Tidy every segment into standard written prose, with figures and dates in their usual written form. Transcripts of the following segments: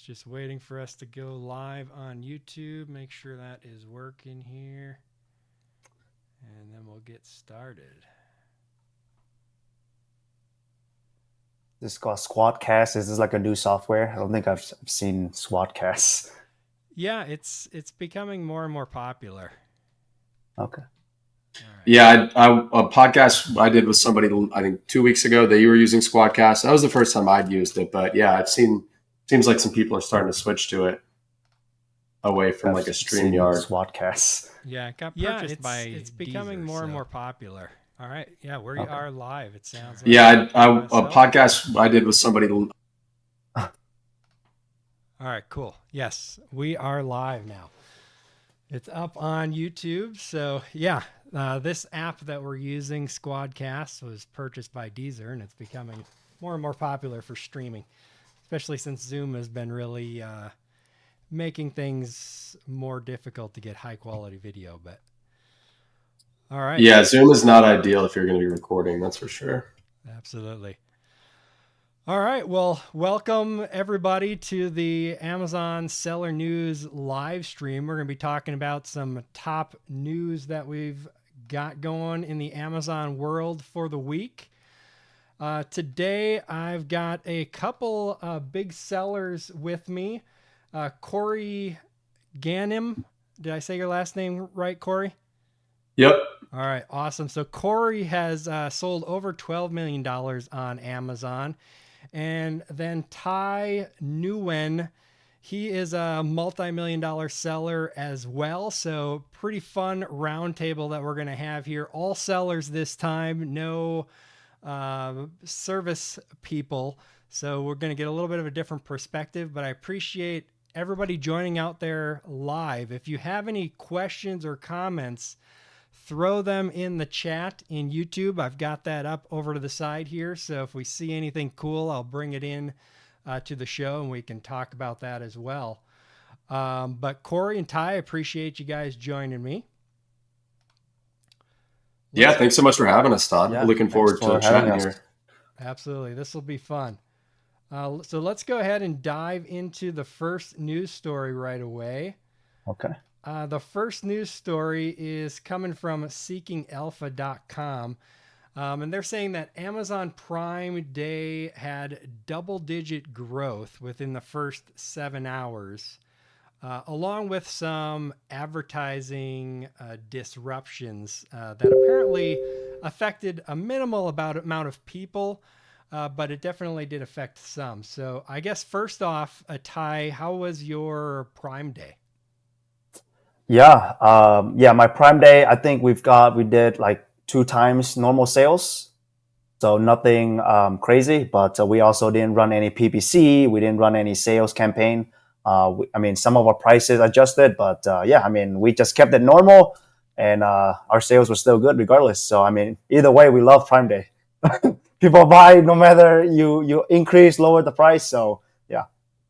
just waiting for us to go live on YouTube. Make sure that is working here. And then we'll get started. This is called Squadcast. Is this like a new software? I don't think I've seen Squadcast. Yeah, it's becoming more and more popular. Okay. All right. Yeah, a podcast I did with somebody I think 2 weeks ago. They were using Squadcast. That was the first time I'd used it, but yeah, I've seen. Seems like some people are starting to switch to it away from I've like a seen StreamYard. Squadcast. Yeah, it got purchased by it's becoming more and more popular. All right. Yeah, we Okay. are live. It sounds like. Yeah, a podcast I did with somebody. All right, cool. Yes, we are live now. It's up on YouTube. So, yeah, this app that we're using, Squadcast, was purchased by Deezer, and it's becoming more and more popular for streaming, especially since Zoom has been really making things more difficult to get high quality video. But, all right. Yeah, Zoom is not ideal if you're going to be recording. That's for sure. Absolutely. All right. Well, welcome everybody to the Amazon Seller News live stream. We're going to be talking about some top news that we've got going in the Amazon world for the week. Today, I've got a couple big sellers with me. Corey Ganim. Did I say your last name right, Corey? Yep. All right. Awesome. So Corey has sold over $12 million on Amazon. And then Ty Nguyen, he is a multi-million-dollar seller as well. So pretty fun roundtable that we're going to have here. All sellers this time, no service people. So we're going to get a little bit of a different perspective, but I appreciate everybody joining out there live. If you have any questions or comments, throw them in the chat in YouTube. I've got that up over to the side here. So if we see anything cool, I'll bring it in to the show and we can talk about that as well. But Corey and Ty, I appreciate you guys joining me. Yeah, thanks so much for having us, Todd. Yeah, We're looking forward to chatting here. Absolutely. This will be fun. So let's go ahead and dive into the first news story right away. Okay. The first news story is coming from seekingalpha.com. And they're saying that Amazon Prime Day had double-digit growth within the first 7 hours, along with some advertising disruptions that apparently affected a minimal amount of people, but it definitely did affect some. So I guess first off, Ty, how was your Prime Day? Yeah. My Prime Day, I think we did like 2 times normal sales. So nothing crazy, but we also didn't run any PPC. We didn't run any sales campaign. Some of our prices adjusted, but we just kept it normal and our sales were still good regardless. So, either way, we love Prime Day. People buy no matter you increase, lower the price. So, yeah.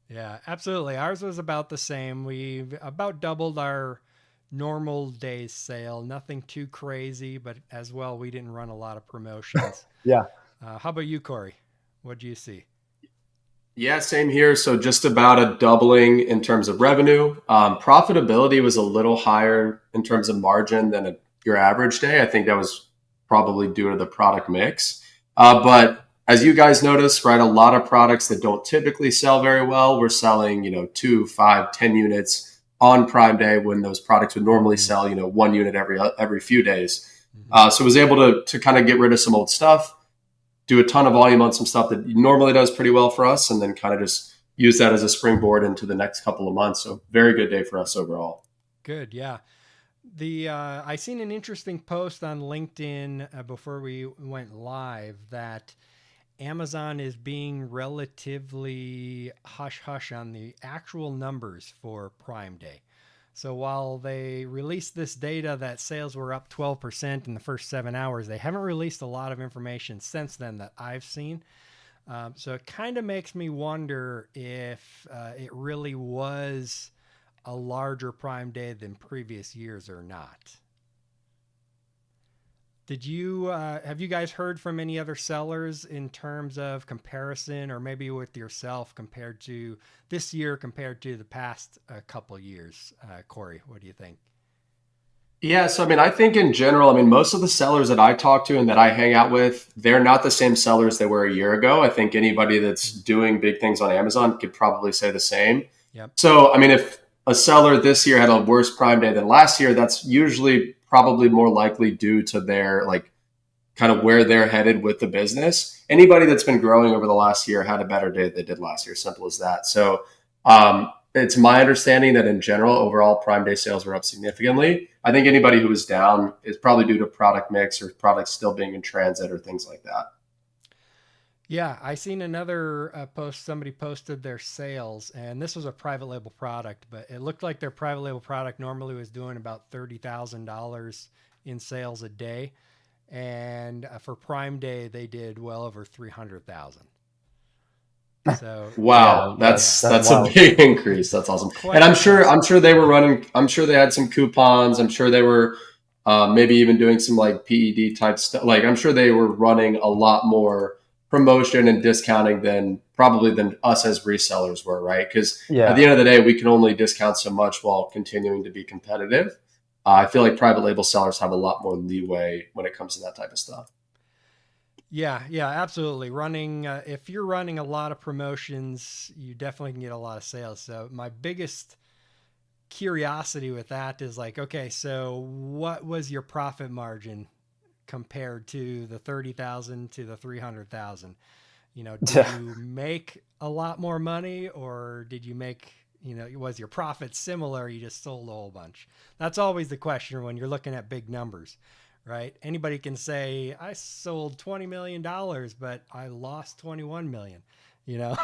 Yeah, absolutely. Ours was about the same. We about doubled our normal day's sale. Nothing too crazy, but as well, we didn't run a lot of promotions. Yeah. How about you, Corey? What do you see? Yeah, same here. So just about a doubling in terms of revenue. Profitability was a little higher in terms of margin than your average day. I think that was probably due to the product mix. But as you guys notice, right, a lot of products that don't typically sell very well, we're selling, 2, 5, 10 units on Prime Day when those products would normally sell, 1 unit every few days. So I was able to kind of get rid of some old stuff, do a ton of volume on some stuff that normally does pretty well for us, and then kind of just use that as a springboard into the next couple of months. So very good day for us overall. Good, yeah. I seen an interesting post on LinkedIn before we went live that Amazon is being relatively hush-hush on the actual numbers for Prime Day. So while they released this data that sales were up 12% in the first 7 hours, they haven't released a lot of information since then that I've seen. So it kind of makes me wonder if it really was a larger Prime Day than previous years or not. Did you have you guys heard from any other sellers in terms of comparison, or maybe with yourself compared to this year compared to the past couple years? Corey, what do you think? Yeah, so I mean, I think in general, I mean, most of the sellers that I talk to and that I hang out with, they're not the same sellers they were a year ago. I think anybody that's Mm. doing big things on Amazon could probably say the same. Yep. So, I mean, if a seller this year had a worse Prime Day than last year, that's usually probably more likely due to their like kind of where they're headed with the business. Anybody that's been growing over the last year had a better day than they did last year. Simple as that. So it's my understanding that in general, overall Prime Day sales were up significantly. I think anybody who was down is probably due to product mix or products still being in transit or things like that. Yeah, I seen another post. Somebody posted their sales, and this was a private label product, but it looked like their private label product normally was doing about $30,000 in sales a day, and for Prime Day they did well over 300,000. So Yeah, Wow, yeah, that's that's a wild. big increase. That's awesome. And quite I'm impressive. sure they were running. I'm sure they had some coupons. I'm sure they were maybe even doing some like PED type stuff. Like I'm sure they were running a lot more promotion and discounting than probably than us as resellers were, right? Because at the Yeah. end of the day, we can only discount so much while continuing to be competitive. I feel like private label sellers have a lot more leeway when it comes to that type of stuff. Yeah, yeah, absolutely. Running if you're running a lot of promotions, you definitely can get a lot of sales. So my biggest curiosity with that is like, okay, so what was your profit margin compared to the 30,000 to the 300,000? Did Yeah. you make a lot more money, or did you make, was your profit similar? You just sold a whole bunch. That's always the question when you're looking at big numbers, right? Anybody can say, I sold $20 million, but I lost 21 million. You know,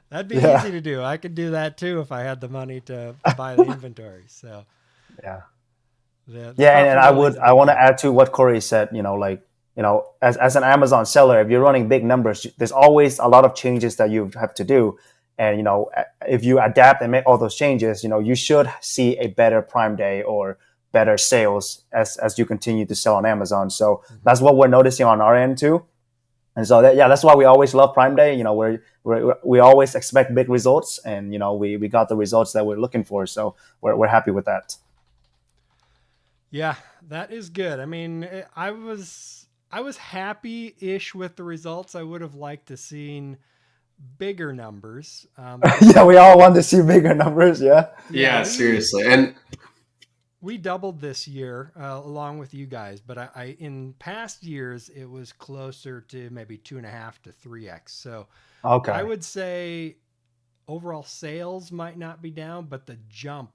that'd be Yeah. easy to do. I could do that too if I had the money to buy the inventory. So Yeah. the Yeah, and profitability is a I big want to thing. add to what Corey said. Like as an Amazon seller, if you're running big numbers, there's always a lot of changes that you have to do, and if you adapt and make all those changes, you should see a better Prime Day or better sales as you continue to sell on Amazon. So Mm-hmm. that's what we're noticing on our end too. And so yeah, that's why we always love Prime Day. We always expect big results, and we got the results that we're looking for. So we're happy with that. Yeah, that is good. I mean, I was happy-ish with the results. I would have liked to seen bigger numbers. Like I Yeah, said, we all want to see bigger numbers. Yeah. yeah, Yeah, we seriously. And we doubled this year along with you guys, but I in past years it was closer to maybe 2.5 to 3x. So I Okay. would say overall sales might not be down, but the jump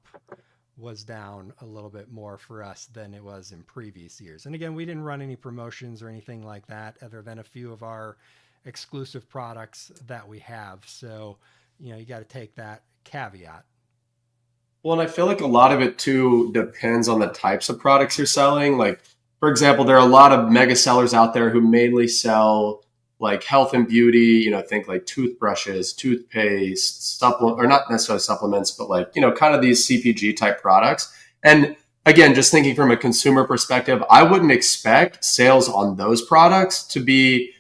was down a little bit more for us than it was in previous years. And again, we didn't run any promotions or anything like that other than a few of our exclusive products that we have. So, you got to take that caveat. well, and I feel like a lot of it too depends on the types of products you're selling. Like, for example, there are a lot of mega sellers out there who mainly sell like health and beauty, think like toothbrushes, toothpaste, supplement, or not necessarily supplements, but like, kind of these CPG type products. And again, just thinking from a consumer perspective, I wouldn't expect sales on those products to be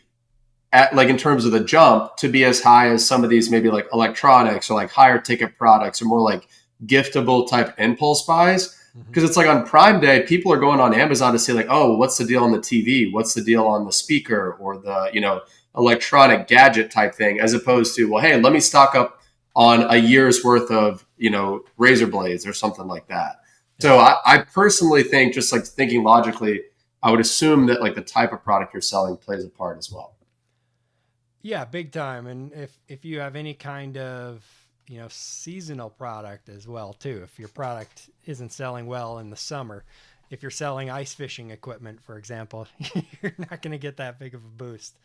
at like in terms of the jump to be as high as some of these maybe like electronics or like higher ticket products or more like giftable type impulse buys. Mm-hmm. Because it's like on Prime Day, people are going on Amazon to say like, oh, what's the deal on the TV? What's the deal on the speaker or the electronic gadget type thing, as opposed to, well, hey, let me stock up on a year's worth of razor blades or something like that. Yep. So I personally think, just like thinking logically, I would assume that like the type of product you're selling plays a part as well. Yeah, big time. And if you have any kind of seasonal product as well too, if your product isn't selling well in the summer, if you're selling ice fishing equipment, for example, you're not going to get that big of a boost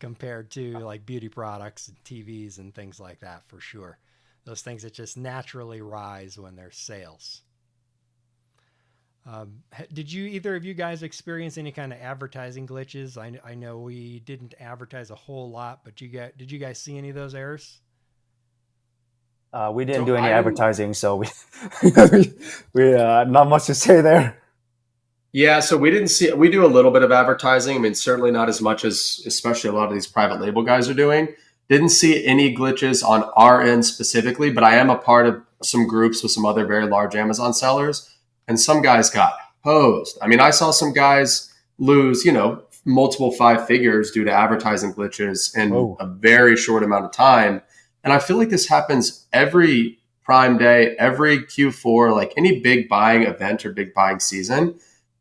compared to like beauty products and TVs and things like that for sure. Those things that just naturally rise when there's sales. Did you either of you guys experience any kind of advertising glitches? I know we didn't advertise a whole lot, but did you guys see any of those errors? We didn't So do any I didn't advertising, so we not much to say there. Yeah, so we do a little bit of advertising. I mean, certainly not as much as especially a lot of these private label guys are doing. Didn't see any glitches on our end specifically, but I am a part of some groups with some other very large Amazon sellers, and some guys got hosed. I mean, I saw some guys lose, multiple five figures due to advertising glitches in Oh, a very short amount of time. And I feel like this happens every Prime Day, every Q4, like any big buying event or big buying season,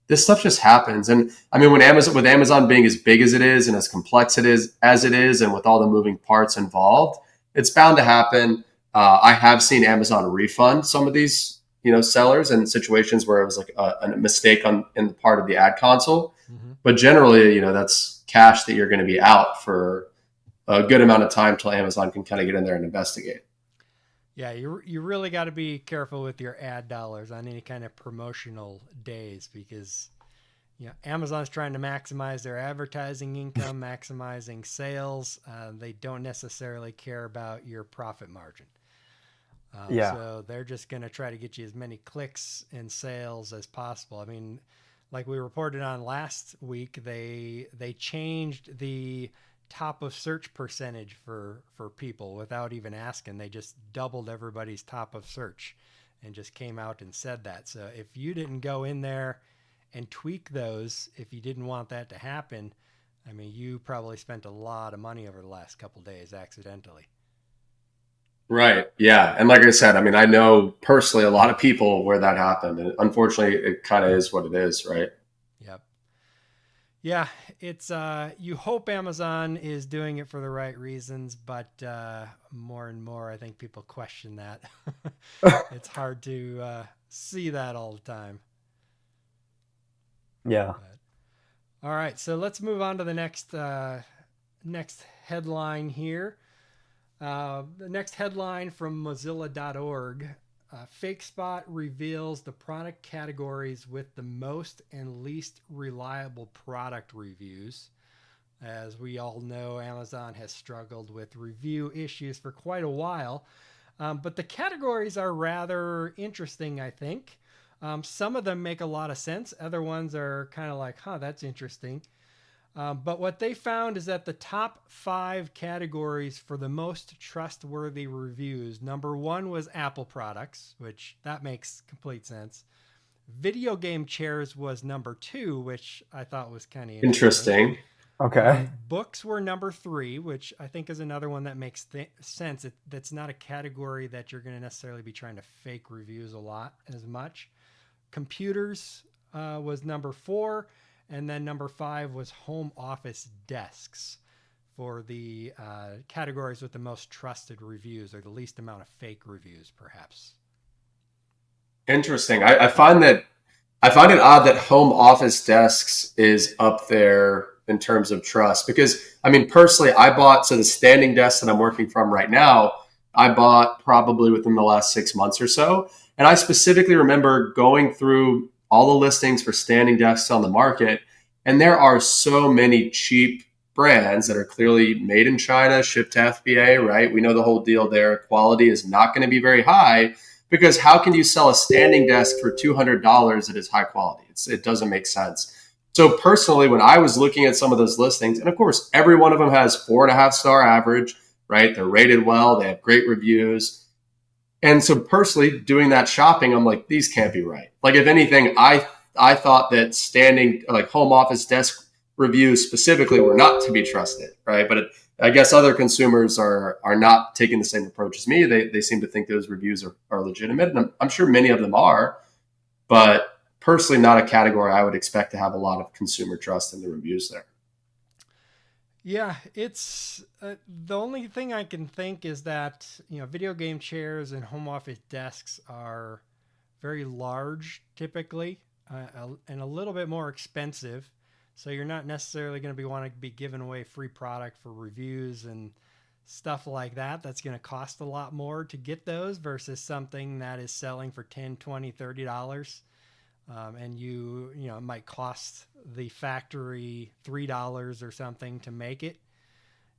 this stuff just happens. And I mean, with Amazon being as big as it is and as complex as it is, and with all the moving parts involved, it's bound to happen. I have seen Amazon refund some of these, sellers in situations where it was like a mistake in the part of the ad console. Mm-hmm. But generally, that's cash that you're going to be out for a good amount of time till Amazon can kind of get in there and investigate. Yeah, you really got to be careful with your ad dollars on any kind of promotional days because Amazon's trying to maximize their advertising income, maximizing sales. They don't necessarily care about your profit margin. yeah. So they're just going to try to get you as many clicks and sales as possible. I mean, like we reported on last week, they changed the top of search percentage for people without even asking. They just doubled everybody's top of search and just came out and said that. So if you didn't go in there and tweak those, if you didn't want that to happen, I mean, you probably spent a lot of money over the last couple of days accidentally. Right. Yeah. And like I said, I mean, I know personally a lot of people where that happened. And unfortunately, it kind of is what it is, right? Yep. Yeah, it's you hope Amazon is doing it for the right reasons, but more and more I think people question that. It's hard to see that all the time. Yeah. But, all right, so let's move on to the next headline here. The next headline from Mozilla.org. Fakespot reveals the product categories with the most and least reliable product reviews. As we all know, Amazon has struggled with review issues for quite a while. But the categories are rather interesting, I think. Some of them make a lot of sense. Other ones are kind of like, that's interesting. But what they found is that the top 5 categories for the most trustworthy reviews, number 1 was Apple products, which that makes complete sense. Video game chairs was number 2, which I thought was kind of interesting. Interesting. Okay. Books were number 3, which I think is another one that makes sense. That's not a category that you're going to necessarily be trying to fake reviews a lot as much. Computers was number 4. And then number 5 was home office desks for the categories with the most trusted reviews or the least amount of fake reviews, perhaps. Interesting. I find it odd that home office desks is up there in terms of trust because I mean personally I bought so the standing desk that I'm working from right now I bought probably within the last 6 months or so, and I specifically remember going through all the listings for standing desks on the market, and there are so many cheap brands that are clearly made in China, shipped to FBA, right? We know the whole deal there. Quality is not going to be very high because how can you sell a standing desk for $200 that is high quality? It doesn't make sense. So personally, when I was looking at some of those listings, and of course, every one of them has 4.5 star average, right? They're rated well. They have great reviews. And so personally doing that shopping, I'm like, these can't be right. Like if anything, I thought that standing like home office desk reviews specifically were not to be trusted, right? But I guess other consumers are not taking the same approach as me. They seem to think those reviews are legitimate, and I'm sure many of them are. But personally, not a category I would expect to have a lot of consumer trust in the reviews there. Yeah, it's the only thing I can think is that video game chairs and home office desks are very large typically and a little bit more expensive. So you're not necessarily going to be want to be giving away free product for reviews and stuff like that. That's going to cost a lot more to get those versus something that is selling for 10, 20, $30. And it might cost the factory $3 or something to make it.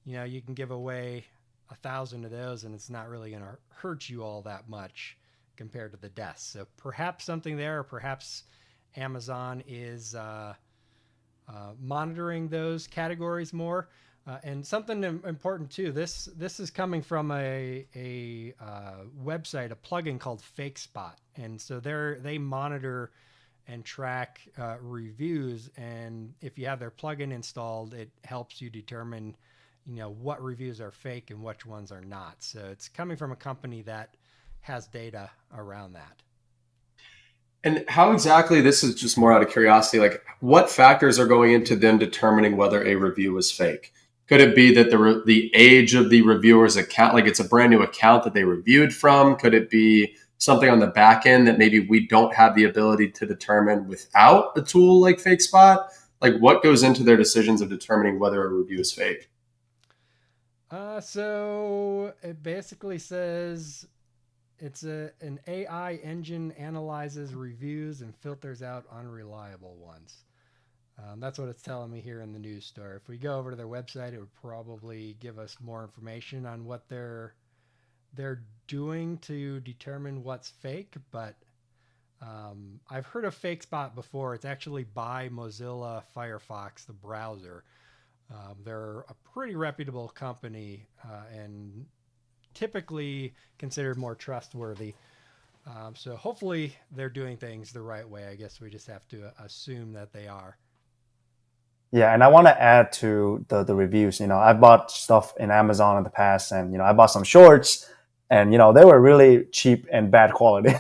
You can give away 1,000 of those and it's not really going to hurt you all that much compared to the desk. So perhaps something there, or perhaps Amazon is monitoring those categories more. And something important too. This is coming from a website, a plugin called Fakespot, and so they monitor and track reviews. And if you have their plugin installed, it helps you determine, what reviews are fake and which ones are not. So it's coming from a company that has data around that. And how exactly, this is just more out of curiosity, like what factors are going into them determining whether a review is fake? Could it be that the age of the reviewer's account, like it's a brand new account that they reviewed from? Could it be something on the back end that maybe we don't have the ability to determine without a tool like Fakespot? Like what goes into their decisions of determining whether a review is fake? So it basically says it's an AI engine analyzes reviews and filters out unreliable ones. That's what it's telling me here in the news story. If we go over to their website, it would probably give us more information on what they're doing to determine what's fake. But I've heard of Fakespot before. It's actually by Mozilla Firefox, the browser. They're a pretty reputable company and typically considered more trustworthy. So hopefully they're doing things the right way. I guess we just have to assume that they are. Yeah, and I want to add to the reviews. I've bought stuff in Amazon in the past, and I bought some shorts, and they were really cheap and bad quality.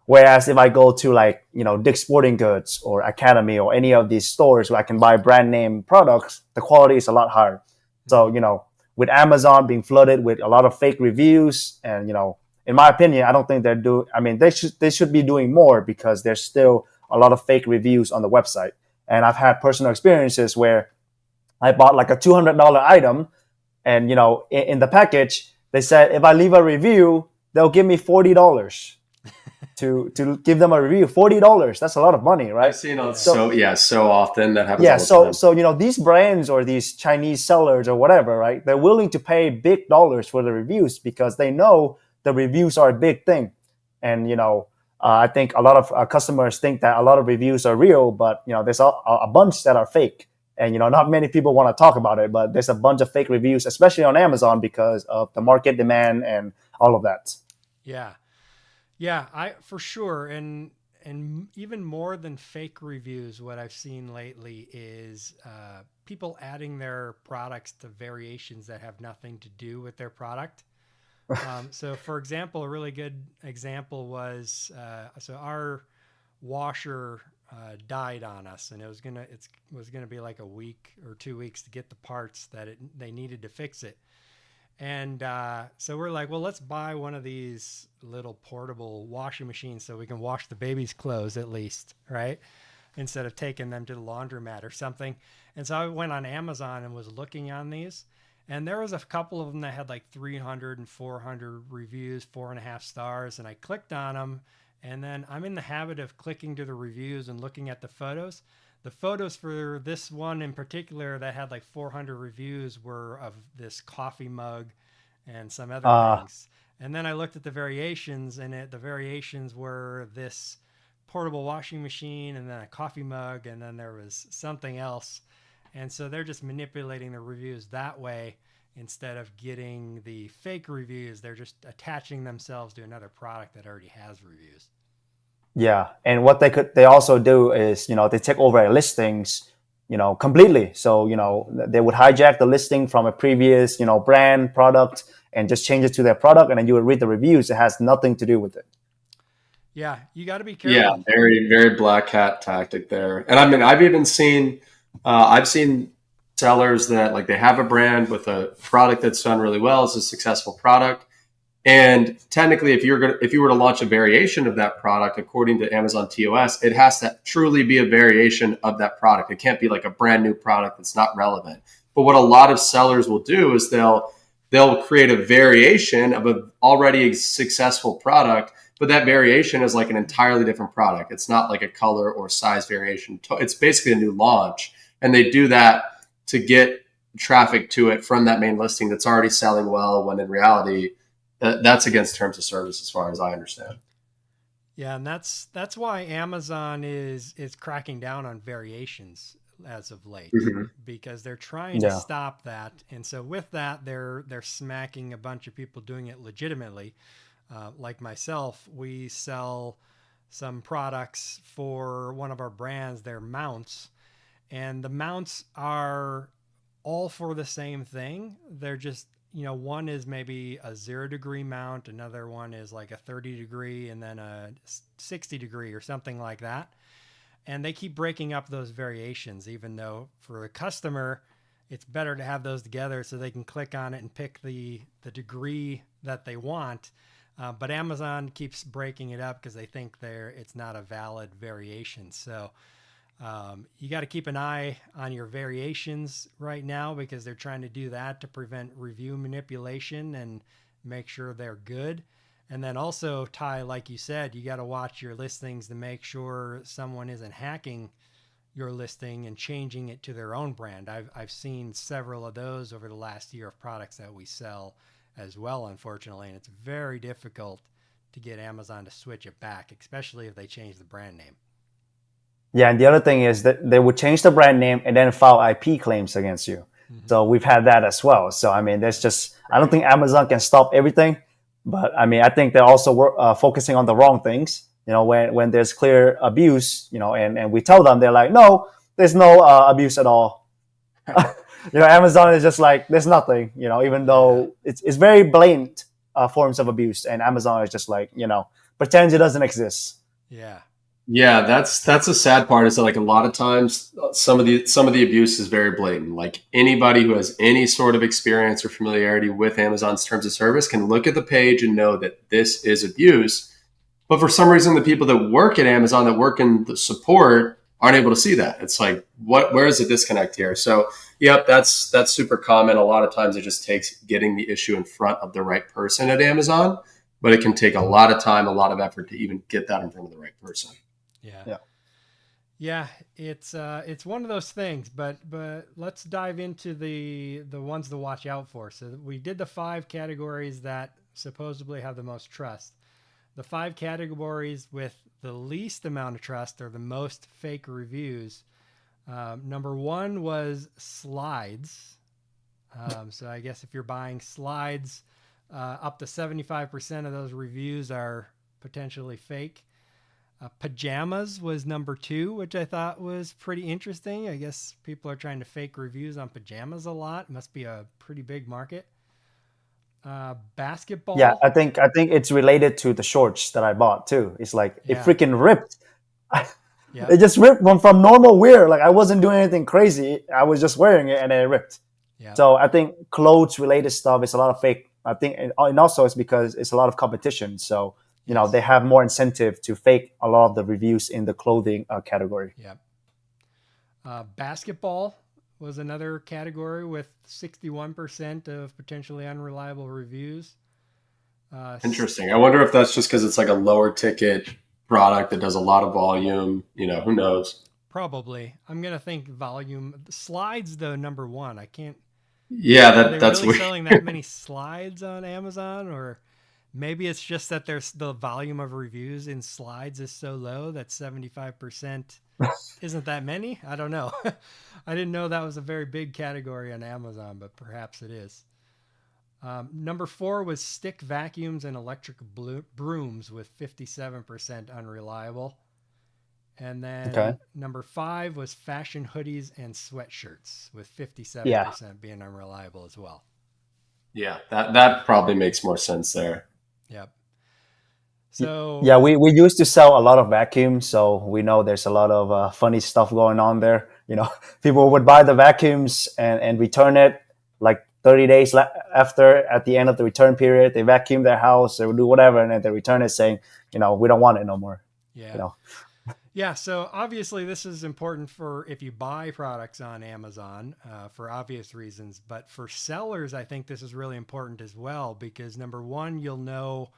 Whereas if I go to like Dick's Sporting Goods or Academy or any of these stores where I can buy brand name products, the quality is a lot higher. So with Amazon being flooded with a lot of fake reviews, and in my opinion, I don't think they're doing. I mean, they should be doing more because there's still a lot of fake reviews on the website. And I've had personal experiences where I bought like a $200 item, and in the package they said if I leave a review, they'll give me $40 to give them a review. $40, that's a lot of money, right? I've seen on so often that happens. Yeah, all the so time. these brands or these Chinese sellers or whatever, right? They're willing to pay big dollars for the reviews because they know the reviews are a big thing, and I think a lot of customers think that a lot of reviews are real, but there's a bunch that are fake, and not many people want to talk about it. But there's a bunch of fake reviews, especially on Amazon, because of the market demand and all of that. Yeah. Yeah, I for sure. And even more than fake reviews, what I've seen lately is people adding their products to variations that have nothing to do with their product. So, for example, a really good example was so our washer died on us, and it was gonna be like a week or 2 weeks to get the parts that they needed to fix it. And so we're like, well, let's buy one of these little portable washing machines so we can wash the baby's clothes at least, right? Instead of taking them to the laundromat or something. And so I went on Amazon and was looking on these. And there was a couple of them that had like 300 and 400 reviews, 4.5 stars. And I clicked on them. And then I'm in the habit of clicking to the reviews and looking at the photos. The photos for this one in particular that had like 400 reviews were of this coffee mug and some other things. And then I looked at the variations, and the variations were this portable washing machine and then a coffee mug, and then there was something else. And so they're just manipulating the reviews that way. Instead of getting the fake reviews, they're just attaching themselves to another product that already has reviews. Yeah, and what they also do is they take over listings completely. So they would hijack the listing from a previous brand product and just change it to their product, and then you would read the reviews. It has nothing to do with it. Yeah, you got to be Yeah, careful. very, very black hat tactic there. And I mean, I've seen sellers that like they have a brand with a product that's done really well. It's a successful product. And technically, if you were to launch a variation of that product, according to Amazon TOS, it has to truly be a variation of that product. It can't be like a brand new product that's not relevant. But what a lot of sellers will do is they'll create a variation of an already successful product, but that variation is like an entirely different product. It's not like a color or size variation. It's basically a new launch. And they do that to get traffic to it from that main listing that's already selling well, when in reality, that's against terms of service as far as I understand. Yeah, and that's why Amazon is cracking down on variations as of late, Mhm. because they're trying to Yeah. stop that. And so with that, they're smacking a bunch of people doing it legitimately. Like myself, we sell some products for one of our brands. They're mounts, and the mounts are all for the same thing. They're just, one is maybe a 0 degree mount, another one is like a 30 degree, and then a 60 degree or something like that. And they keep breaking up those variations, even though for a customer, it's better to have those together so they can click on it and pick the degree that they want. But Amazon keeps breaking it up because they think it's not a valid variation. So you got to keep an eye on your variations right now, because they're trying to do that to prevent review manipulation and make sure they're good. And then also, Ty, like you said, you got to watch your listings to make sure someone isn't hacking your listing and changing it to their own brand. I've seen several of those over the last year of products that we sell as well, unfortunately. And it's very difficult to get Amazon to switch it back, especially if they change the brand name. Yeah, and the other thing is that they would change the brand name and then file IP claims against you. Mm-hmm. So we've had that as well. So I mean, there's just I don't think Amazon can stop everything, but I mean, I think they're also focusing on the wrong things. You know, when there's clear abuse, and we tell them, they're like, no, there's no abuse at all. Amazon is just like there's nothing. Even Yeah. though it's very blatant forms of abuse, and Amazon is just like pretends it doesn't exist. Yeah. Yeah, that's a sad part. Is that like a lot of times some of the abuse is very blatant. Like anybody who has any sort of experience or familiarity with Amazon's terms of service can look at the page and know that this is abuse. But for some reason, the people that work at Amazon, that work in the support, aren't able to see that. It's like, where is the disconnect here? So, yep, that's super common. A lot of times, it just takes getting the issue in front of the right person at Amazon, but it can take a lot of time, a lot of effort to even get that in front of the right person. Yeah. Yeah. Yeah, it's one of those things, but let's dive into the ones to watch out for. So we did the 5 categories that supposedly have the most trust. The 5 categories with the least amount of trust are the most fake reviews. Number one was slides. So I guess if you're buying slides, up to 75% of those reviews are potentially fake. Pajamas was number two, which I thought was pretty interesting. I guess people are trying to fake reviews on pajamas a lot. Must be a pretty big market. Yeah, Basketball. I think it's related to the shorts that I bought too. It's like it Yeah. freaking ripped. Yep. It just ripped from normal wear. Like I wasn't doing anything crazy. I was just wearing it and it ripped. Yep. So I think clothes related stuff is a lot of fake. I think, and also it's because it's a lot of competition. So they Yes. have more incentive to fake a lot of the reviews in the clothing category. Yep. Basketball was another category with 61% of potentially unreliable reviews. Interesting. I wonder if that's just because it's like a lower ticket product that does a lot of volume. Who knows? Probably. I'm going to think volume. Slides, though, number one. I can't. Yeah, Are they that's really weird. selling that many slides on Amazon? Or maybe it's just that there's the volume of reviews in slides is so low that 75% isn't that many. I don't know. I didn't know that was a very big category on Amazon, but perhaps it is. Number four was stick vacuums and electric brooms with 57% unreliable. And Okay. then number five was fashion hoodies and sweatshirts with Yeah. 57% being unreliable as well. Yeah, that probably makes more sense there. Yep. Y- So, Yeah, we used to sell a lot of vacuums, so we know there's a lot of funny stuff going on there. People would buy the vacuums and return it like 30 days after, at the end of the return period. They vacuum their house, they would do whatever, and then they return it saying, we don't want it no more. You yeah. know, Yeah. So, obviously, this is important for if you buy products on Amazon for obvious reasons. But for sellers, I think this is really important as well, because number one, you'll know,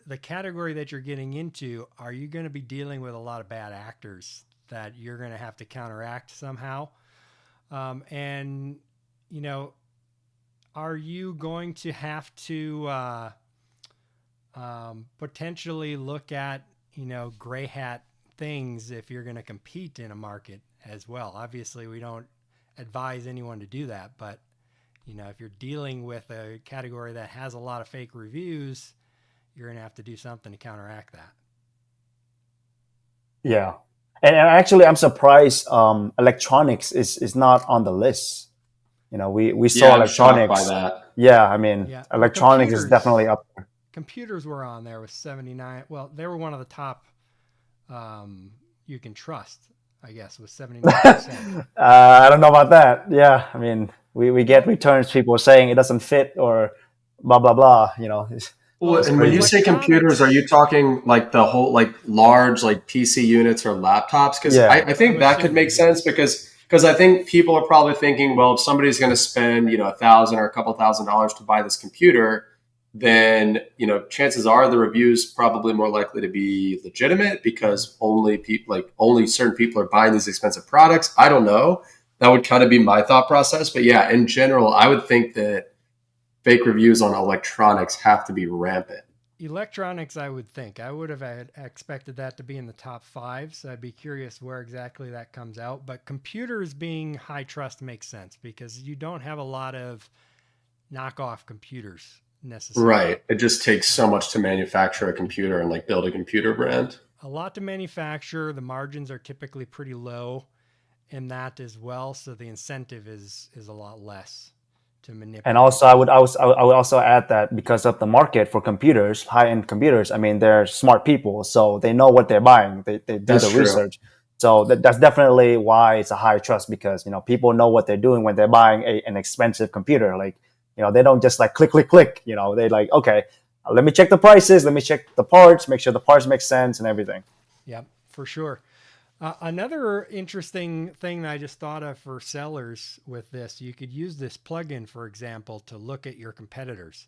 the category that you're getting into, are you going to be dealing with a lot of bad actors that you're going to have to counteract somehow? And, you know, are you going to have to potentially look at gray hat things if you're going to compete in a market as well. Obviously, we don't advise anyone to do that, but if you're dealing with a category that has a lot of fake reviews, you're going to have to do something to counteract that. Yeah. And actually, I'm surprised electronics is not on the list. We Yeah, saw I'm shocked by electronics. that. Yeah, I mean, Yeah, well, electronics is definitely up there. computers were on there with 79. Well, they were one of the top you can trust, I guess, with 79%. I don't know about that. Yeah, I mean, we get returns, people saying it doesn't fit or blah, blah, blah. Well, It's And when you crazy. say computers, are you electronics, talking like the whole, like large, like PC units or laptops? Because Yeah. I I'm think that could make assuming, sense yes. because I think people are probably thinking, well, if somebody's going to spend, $1,000 or a couple $1,000 to buy this computer, then, chances are the reviews probably more likely to be legitimate because only people, like only certain people are buying these expensive products. I don't know. That would kind of be my thought process. But yeah, in general, I would think that fake reviews on electronics have to be rampant. Electronics, I would think. I would have expected that to be in the top five, so I'd be curious where exactly that comes out. But computers being high trust makes sense because you don't have a lot of knockoff computers necessarily. Right. It just takes so Um, much to manufacture a computer and like build a computer brand. a lot to manufacture. The margins are typically pretty low in that as well, so the incentive is a lot less to And manipulate also, I that. would I would also add that because of the market for computers, high end computers, I mean, they're smart people, so they know what they're buying. They do That's the true. research. So that's definitely why it's a high trust because people know what they're doing when they're buying an expensive computer. Like they don't just like click click click. They like, okay, let me check the prices, let me check the parts, make sure the parts make sense and everything. Yep, for sure. Another interesting thing that I just thought of for sellers with this, you could use this plugin, for example, to look at your competitors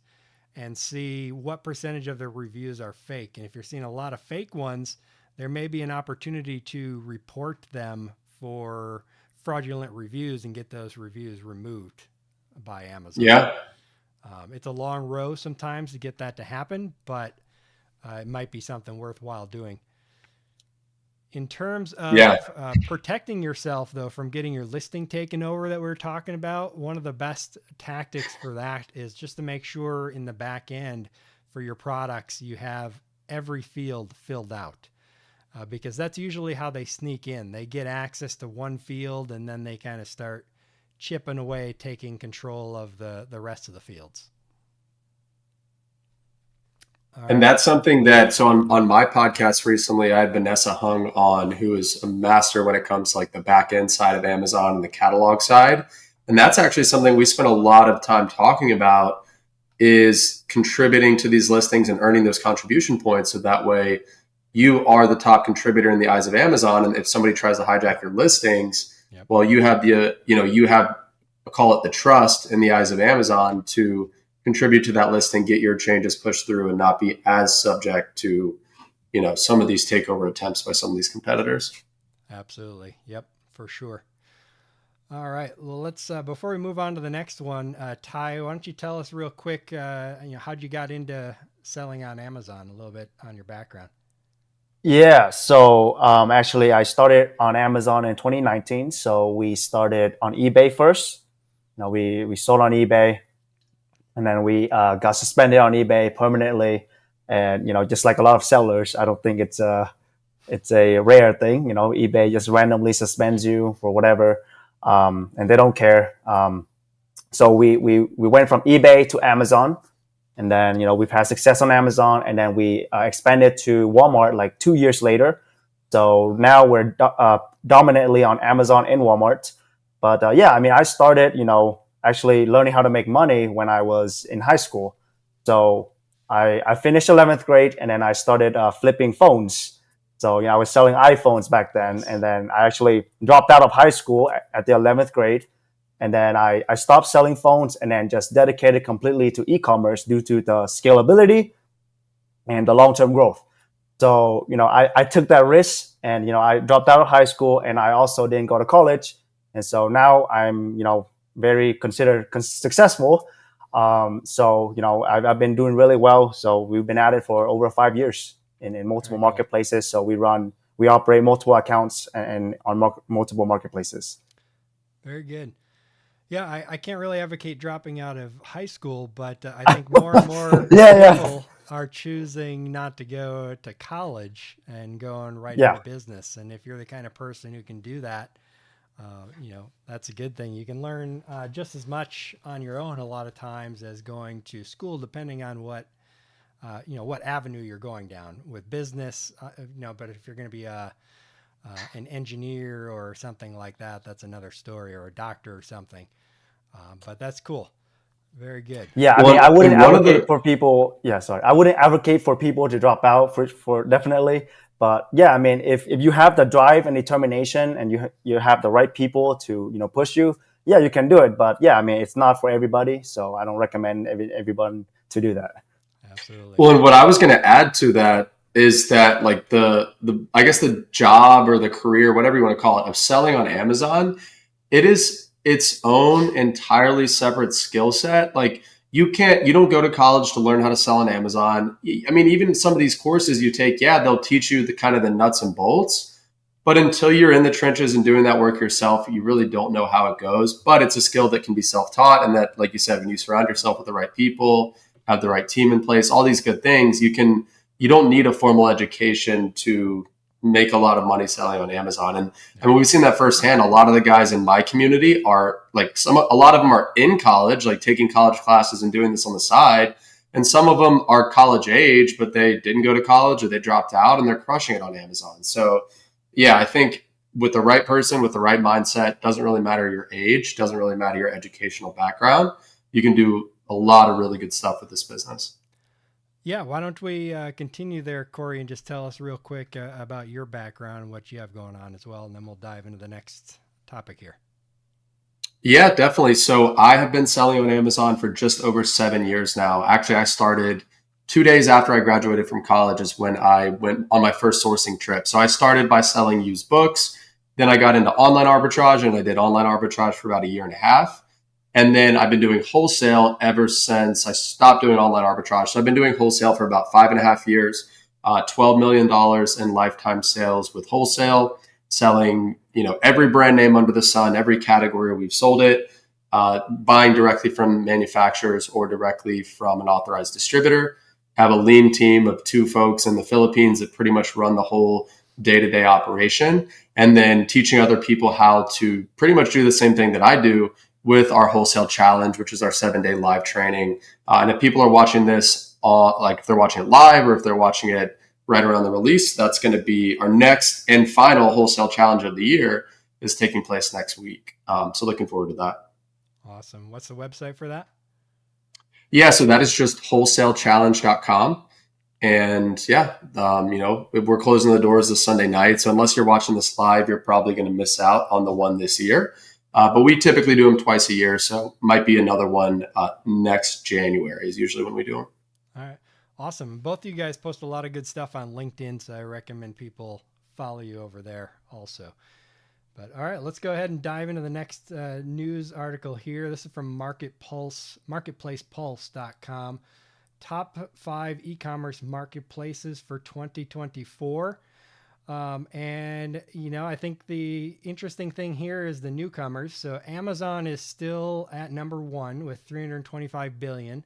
and see what percentage of their reviews are fake. And if you're seeing a lot of fake ones, there may be an opportunity to report them for fraudulent reviews and get those reviews removed by Amazon. Yeah. It's a long row sometimes to get that to happen, but it might be something worthwhile doing. In terms Yeah. of protecting yourself, though, from getting your listing taken over that we were talking about, one of the best tactics for that is just to make sure in the back end for your products you have every field filled out. Because that's usually how they sneak in. They get access to one field and then they kind of start chipping away, taking control of the rest of the fields. All And right. that's something that, so on my podcast recently, I had Vanessa Hung on, who is a master when it comes to like the back end side of Amazon and the catalog side. And that's actually something we spent a lot of time talking about is contributing to these listings and earning those contribution points. So that way you are the top contributor in the eyes of Amazon. And if somebody tries to hijack your listings, Yep. well, you have you have, call it the trust in the eyes of Amazon to contribute to that listing, get your changes pushed through and not be as subject to, some of these takeover attempts by some of these competitors. Absolutely. Yep, for sure. All right. Well, let's before we move on to the next one, Ty, why don't you tell us real quick, how'd you got into selling on Amazon? A little bit on your background. Yeah, so actually, I started on Amazon in 2019. So we started on eBay first. We sold on eBay, and then we got suspended on eBay permanently. And just like a lot of sellers, I don't think it's a rare thing. eBay just randomly suspends you for whatever, and they don't care. So we went from eBay to Amazon, and then we've had success on Amazon, and then we expanded to Walmart like 2 years later. So now we're dominantly on Amazon and Walmart. But yeah, I mean, I started actually learning how to make money when I was in high school. So I finished 11th grade, and then I started flipping phones. So I was selling iPhones back then, Nice. and then I actually dropped out of high school at the 11th grade, and then I stopped selling phones and then just dedicated completely to e-commerce due to the scalability and the long-term growth. So, I took that risk, and, I dropped out of high school, and I also didn't go to college. And so now I'm, very considered successful. So, I've been doing really well. So we've been at it for over 5 years in multiple Very cool. marketplaces. So we operate multiple accounts and on multiple marketplaces. Very good. Yeah, I can't really advocate dropping out of high school, but I think more and more Yeah, people are choosing not to go to college and going right yeah, into business. And if you're the kind of person who can do that, that's a good thing. You can learn just as much on your own a lot of times as going to school, depending on what avenue you're going down with business. But if you're going to be an engineer or something like that, that's another story, or a doctor or something. But that's cool. Very good. yeah. I mean, Well, I wouldn't and one of advocate the for people. Yeah, sorry, I wouldn't advocate for people to drop out for definitely. But yeah, I mean, if you have the drive and determination, and you have the right people to push you, yeah, you can do it. But yeah, I mean, it's not for everybody, so I don't recommend everyone to do that. Absolutely. Well, and what I was going to add to that is that like the I guess the job or the career, whatever you want to call it, of selling on Amazon, it is its own entirely separate skill set. Like you don't go to college to learn how to sell on Amazon. I mean, even some of these courses you take, yeah, they'll teach you the kind of the nuts and bolts. But until you're in the trenches and doing that work yourself, you really don't know how it goes. But it's a skill that can be self-taught. And that, like you said, when you surround yourself with the right people, have the right team in place, all these good things, you don't need a formal education to make a lot of money selling on Amazon. And I mean, we've seen that firsthand. A lot of the guys in my community are like a lot of them are in college, like taking college classes and doing this on the side. And some of them are college age, but they didn't go to college or they dropped out and they're crushing it on Amazon. So yeah, I think with the right person, with the right mindset, doesn't really matter your age, doesn't really matter your educational background. You can do a lot of really good stuff with this business. Yeah, why don't we continue there, Corey, and just tell us real quick about your background and what you have going on as well, and then we'll dive into the next topic here. Yeah, definitely. So I have been selling on Amazon for just over 7 years now. Actually, I started 2 days after I graduated from college is when I went on my first sourcing trip. So I started by selling used books. Then I got into online arbitrage and I did online arbitrage for about a year and a half. And then I've been doing wholesale ever since I stopped doing online arbitrage. So I've been doing wholesale for about 5.5 years, $12 million in lifetime sales with wholesale, selling, every brand name under the sun, every category we've sold it, buying directly from manufacturers or directly from an authorized distributor. Have a lean team of 2 folks in the Philippines that pretty much run the whole day-to-day operation, and then teaching other people how to pretty much do the same thing that I do with our wholesale challenge, which is our 7-day live training. And if people are watching this, like if they're watching it live or if they're watching it right around the release, that's going to be our next and final wholesale challenge of the year is taking place next week. So looking forward to that. Awesome. What's the website for that? Yeah, so that is just wholesalechallenge.com. And yeah, we're closing the doors this Sunday night. So unless you're watching this live, you're probably going to miss out on the one this year. But we typically do them twice a year. So might be another one next January is usually when we do them. All right. Awesome. Both of you guys post a lot of good stuff on LinkedIn, so I recommend people follow you over there also. But all right, let's go ahead and dive into the next news article here. This is from marketplacepulse.com. Top 5 e-commerce marketplaces for 2024. And I think the interesting thing here is the newcomers. So Amazon is still at number 1 with 325 billion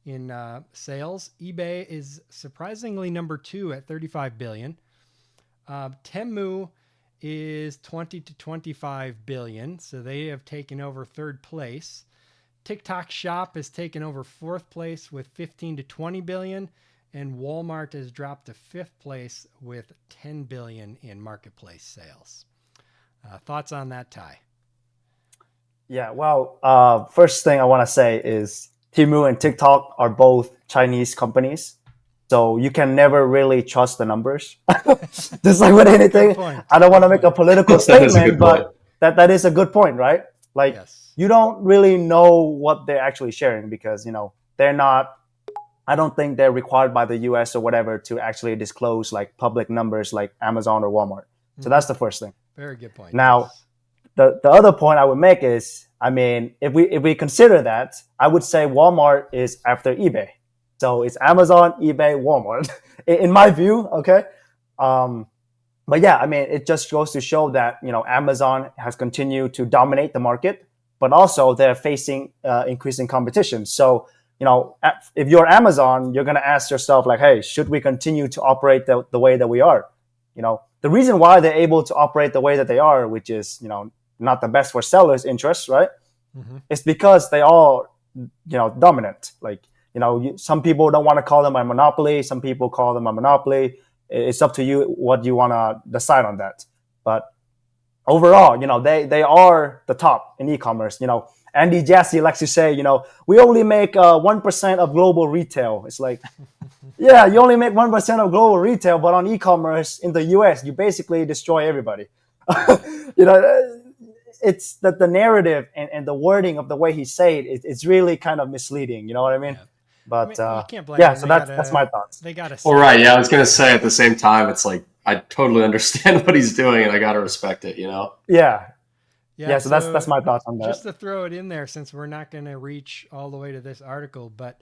in sales. eBay is surprisingly number 2 at 35 billion. Temu is 20 to 25 billion. So they have taken over 3rd place. TikTok Shop has taken over 4th place with 15 to 20 billion. And Walmart has dropped to 5th place with 10 billion in marketplace sales. Thoughts on that, Ty? Yeah, well, first thing I want to say is Temu and TikTok are both Chinese companies. So you can never really trust the numbers. Just like with anything, I don't want to make a political statement, but that is a good point, right? Like you don't really know what they're actually sharing because, they're not, I don't think they're required by the US or whatever to actually disclose like public numbers like Amazon or Walmart. So that's the first thing. Very good point. Now, the other point I would make is, I mean, if we consider that, I would say Walmart is after eBay. So it's Amazon, eBay, Walmart, in my view. Okay. Um, but yeah, I mean, it just goes to show that, Amazon has continued to dominate the market, but also they're facing increasing competition. So, if you're Amazon, you're going to ask yourself like, hey, should we continue to operate the way that we are? The reason why they're able to operate the way that they are, which is, not the best for sellers' interests, right? Mm-hmm. It's because they are, dominant. Like, some people don't want to call them a monopoly. Some people call them a monopoly. It's up to you what you want to decide on that. But overall, they are the top in e-commerce. Andy Jassy likes to say, we only make 1% of global retail. It's like, yeah, you only make 1% of global retail, but on e-commerce in the US, you basically destroy everybody. you know, it's that the narrative and the wording of the way he said it, it's really kind of misleading. You know what I mean? Yeah. I But mean, you can't blame yeah, them. so that's my thoughts. They got to Well, sell. right. Yeah, I was gonna say at the same time, it's like I totally understand what he's doing, and I gotta respect it. Yeah, Yeah. yeah. So that's So my thoughts on that. just to throw it in there, since we're not going to reach all the way to this article, but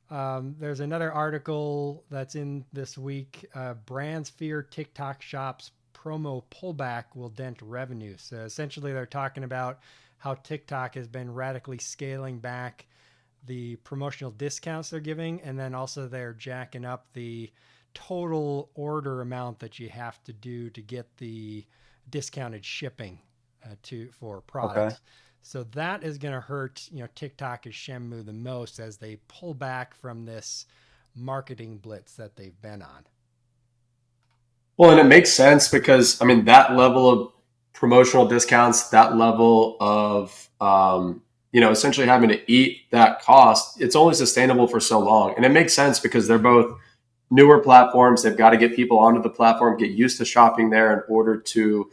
there's another article that's in this week. Brands fear TikTok Shop's promo pullback will dent revenue. So essentially, they're talking about how TikTok has been radically scaling back the promotional discounts they're giving, and then also they're jacking up the total order amount that you have to do to get the discounted shipping for Okay. products. So that is going to hurt, TikTok and Shenmue the most as they pull back from this marketing blitz that they've been on. Well, and it makes sense because I mean that level of promotional discounts, that level of essentially having to eat that cost, it's only sustainable for so long, and it makes sense because they're both newer platforms. They've got to get people onto the platform, get used to shopping there in order to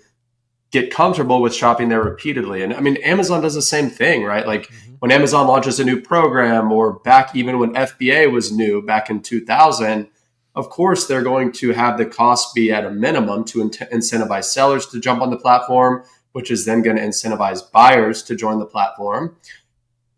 get comfortable with shopping there repeatedly. And I mean, Amazon does the same thing, right? Like when Amazon launches a new program, or back even when FBA was new back in 2000, of course, they're going to have the cost be at a minimum to incentivize sellers to jump on the platform, which is then going to incentivize buyers to join the platform.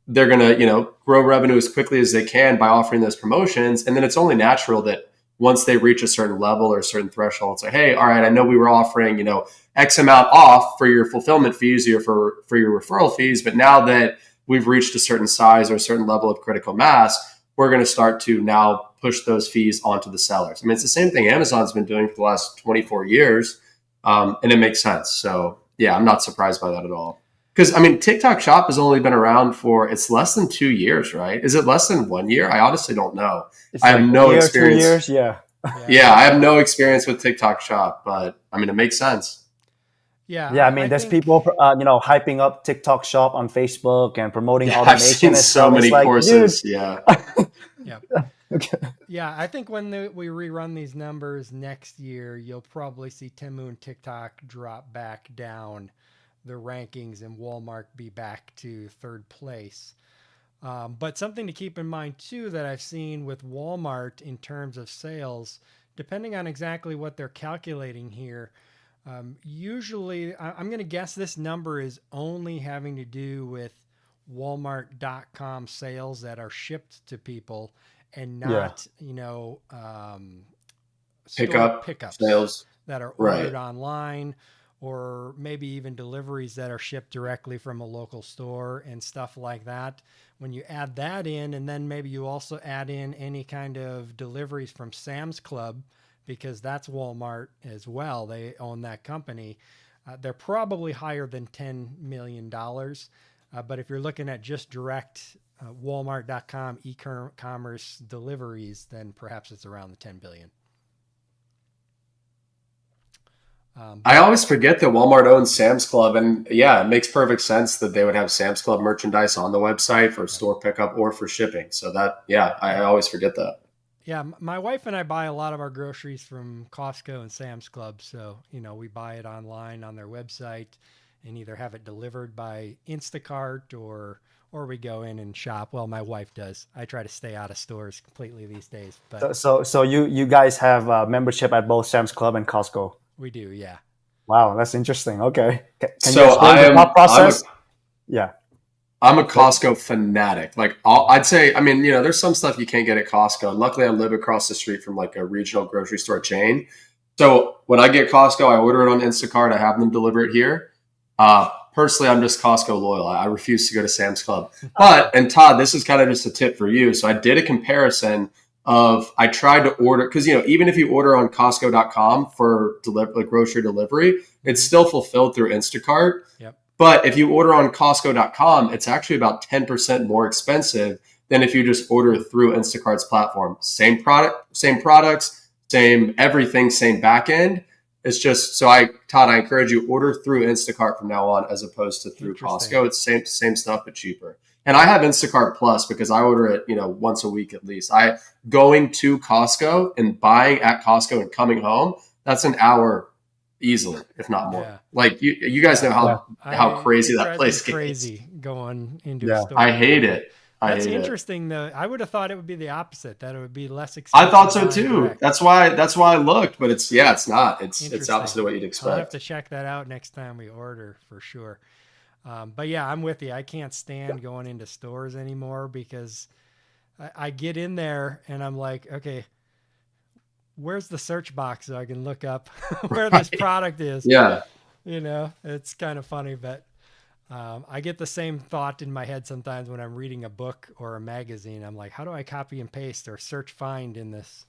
They're going to, grow revenue as quickly as they can by offering those promotions. And then it's only natural that once they reach a certain level or a certain threshold, it's like, hey, all right, I know we were offering, X amount off for your fulfillment fees or for your referral fees, but now that we've reached a certain size or a certain level of critical mass, we're going to start to now push those fees onto the sellers. I mean, it's the same thing Amazon's been doing for the last 24 years, and it makes sense. So, yeah, I'm not surprised by that at all. Because, I mean, TikTok Shop has only been around for, it's less than 2 years, right? Is it less than 1 year? I honestly don't know. It's I have like no a year, experience. 2 years. Yeah. Yeah, I have no experience with TikTok Shop, but I mean, it makes sense. Yeah, Yeah, I mean, I there's think. people, hyping up TikTok Shop on Facebook and promoting Yeah, I've automation seen and so stuff. It's many like, dude. courses. Yeah. Yeah. Okay. Yeah, I think when we rerun these numbers next year, you'll probably see Temu and TikTok drop back down the rankings and Walmart be back to third place. But something to keep in mind too that I've seen with Walmart in terms of sales, depending on exactly what they're calculating here, usually I'm going to guess this number is only having to do with Walmart.com sales that are shipped to people and Yeah. not, store Pickup pickups sales. that are Right. ordered online, or maybe even deliveries that are shipped directly from a local store and stuff like that. When you add that in, and then maybe you also add in any kind of deliveries from Sam's Club, because that's Walmart as well. They own that company. They're probably higher than $10 million. But if you're looking at just direct Walmart.com e-commerce deliveries, then perhaps it's around the 10 billion. I always forget that Walmart owns Sam's Club, and yeah, it makes perfect sense that they would have Sam's Club merchandise on the website for Right. store pickup or for shipping. So that, yeah, I always forget that. Yeah, my wife and I buy a lot of our groceries from Costco and Sam's Club. So, we buy it online on their website and either have it delivered by Instacart or we go in and shop. Well, my wife does. I try to stay out of stores completely these days, but So you guys have membership at both Sam's Club and Costco. we do, yeah. Wow, that's interesting. Okay. Can you So explain the thought I'm a process? Yeah. I'm a Costco fanatic. Like I'd say, I mean, there's some stuff you can't get at Costco. And luckily, I live across the street from like a regional grocery store chain. So when I get Costco, I order it on Instacart. I have them deliver it here. Personally, I'm just Costco loyal. I refuse to go to Sam's Club. But, and Todd, this is kind of just a tip for you. So I did a comparison of, I tried to order, because, even if you order on Costco.com for like grocery delivery, it's still fulfilled through Instacart. Yep. But if you order on Costco.com, it's actually about 10% more expensive than if you just order through Instacart's platform. Same product, same products, same everything, same back end. It's just, so Todd, I encourage you, order through Instacart from now on as opposed to through Costco. It's same stuff, but cheaper. And I have Instacart Plus because I order it, once a week at least. Going to Costco and buying at Costco and coming home, that's an hour easily, if not more. Yeah. Like you guys know how crazy that place gets. Crazy going into a store. I hate it. That's interesting though. I would have thought it would be the opposite, that it would be less expensive. I thought so too. Direct. That's why I looked, but it's not. It's opposite of what you'd expect. I'll have to check that out next time we order for sure. But yeah, I'm with you. I can't stand going into stores anymore because I get in there and I'm like, okay, where's the search box so I can look up where this product is? Yeah. It's kind of funny, but I get the same thought in my head sometimes when I'm reading a book or a magazine. I'm like, how do I copy and paste or search find in this?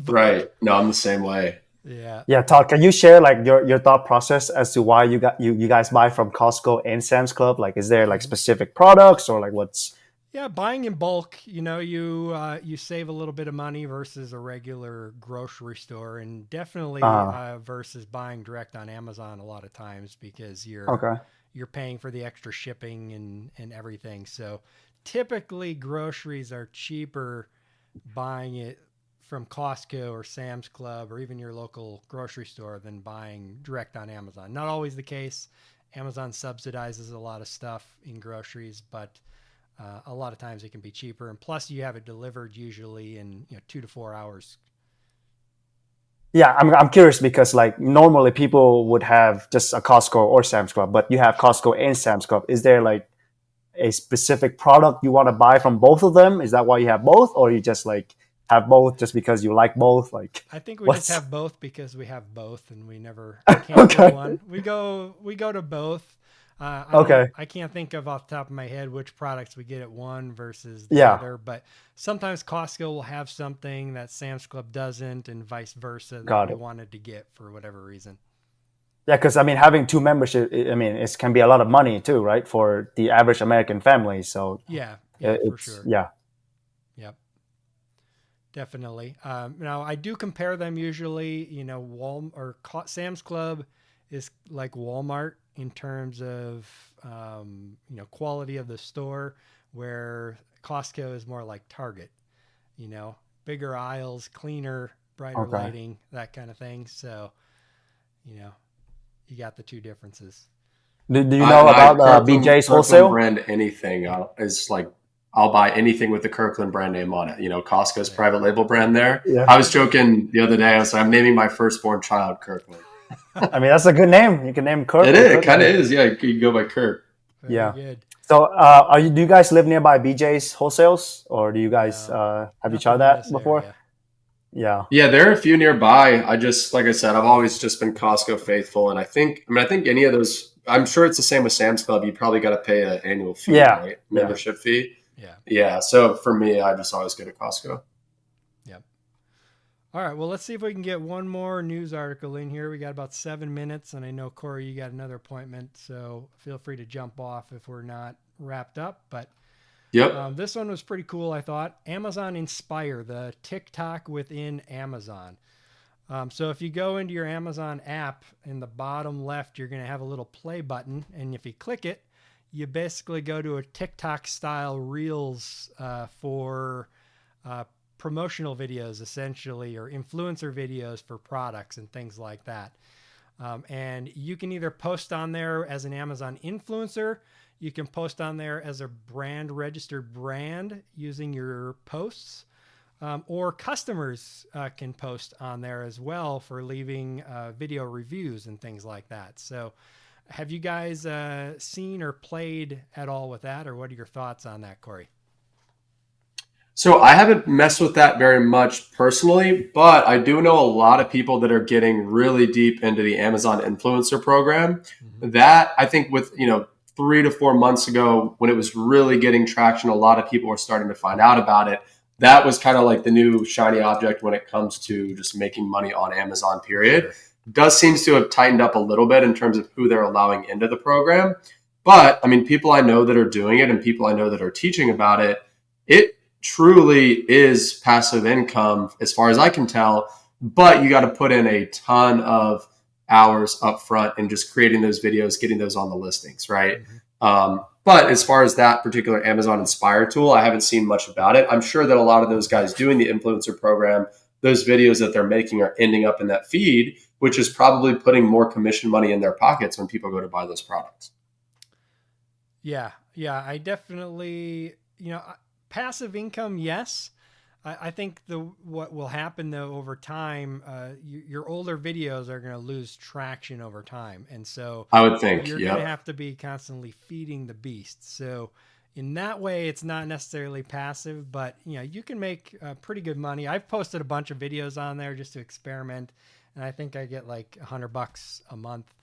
Right. No, I'm the same way. Yeah. Yeah. Todd, can you share like your thought process as to why you guys buy from Costco and Sam's Club? Like, is there like specific products or like what's? Yeah, buying in bulk, you save a little bit of money versus a regular grocery store, and definitely versus buying direct on Amazon a lot of times because you're paying for the extra shipping and everything. So typically groceries are cheaper buying it from Costco or Sam's Club or even your local grocery store than buying direct on Amazon. Not always the case. Amazon subsidizes a lot of stuff in groceries, but a lot of times it can be cheaper. And plus you have it delivered usually in 2 to 4 hours. Yeah, I'm curious because like normally people would have just a Costco or Sam's Club, but you have Costco and Sam's Club. Is there like a specific product you want to buy from both of them? Is that why you have both, or you just like have both just because you like both? Like, I think we just have both because we have both, and we never can't do one. We go to both. I can't think of off the top of my head which products we get at one versus the other, but sometimes Costco will have something that Sam's Club doesn't and vice versa that we wanted to get for whatever reason. Yeah, because I mean, having two memberships, it can be a lot of money too, right? For the average American family. So yeah, for sure. Yeah. Yep. Definitely. Now I do compare them usually, Sam's Club is like Walmart in terms of, quality of the store, where Costco is more like Target, bigger aisles, cleaner, brighter lighting, that kind of thing. So, you got the two differences. Do you know about BJ's wholesale? Brand anything is like, I'll buy anything with the Kirkland brand name on it. Costco's private label brand there. Yeah. I was joking the other day. I was like, I'm naming my firstborn child Kirkland. I mean, that's a good name. You can name Kirk. It kind of is. Yeah, you can go by Kirk. Very good. So, do you guys live nearby BJ's wholesales, or do you guys have you tried that before? Yeah, there are a few nearby. Like I said, I've always just been Costco faithful, and I think any of those. I'm sure it's the same with Sam's Club. You probably got to pay an annual fee, right? Membership fee. Yeah. So for me, I just always go to Costco. Yep. All right. Well, let's see if we can get one more news article in here. We got about 7 minutes, and I know Corey, you got another appointment, so feel free to jump off if we're not wrapped up. But this one was pretty cool, I thought. Amazon Inspire, the TikTok within Amazon. So if you go into your Amazon app, in the bottom left, you're going to have a little play button, and if you click it, you basically go to a TikTok style reels for promotional videos, essentially, or influencer videos for products and things like that. And you can either post on there as an Amazon influencer, you can post on there as a registered brand using your posts, or customers can post on there as well for leaving video reviews and things like that. So Have you guys seen or played at all with that, or what are your thoughts on that, Corey? So I haven't messed with that very much personally, but I do know a lot of people that are getting really deep into the Amazon influencer program. Mm-hmm. That I think with, 3 to 4 months ago when it was really getting traction, a lot of people were starting to find out about it. That was kind of like the new shiny object when it comes to just making money on Amazon, For period. sure. Does seems to have tightened up a little bit in terms of who they're allowing into the program. But I mean, people I know that are doing it and people I know that are teaching about it, it truly is passive income as far as I can tell, but you got to put in a ton of hours up front and just creating those videos, getting those on the listings, right? Mm-hmm. But as far as that particular Amazon Inspire tool, I haven't seen much about it. I'm sure that a lot of those guys doing the influencer program, those videos that they're making are ending up in that feed, which is probably putting more commission money in their pockets when people go to buy those products. Yeah, yeah, I definitely, passive income, yes. I think the what will happen though over time, your older videos are going to lose traction over time, and so I would think, you're going to yep. have to be constantly feeding the beast. So in that way, it's not necessarily passive, but you can make pretty good money. I've posted a bunch of videos on there just to experiment, and I think I get like $100 a month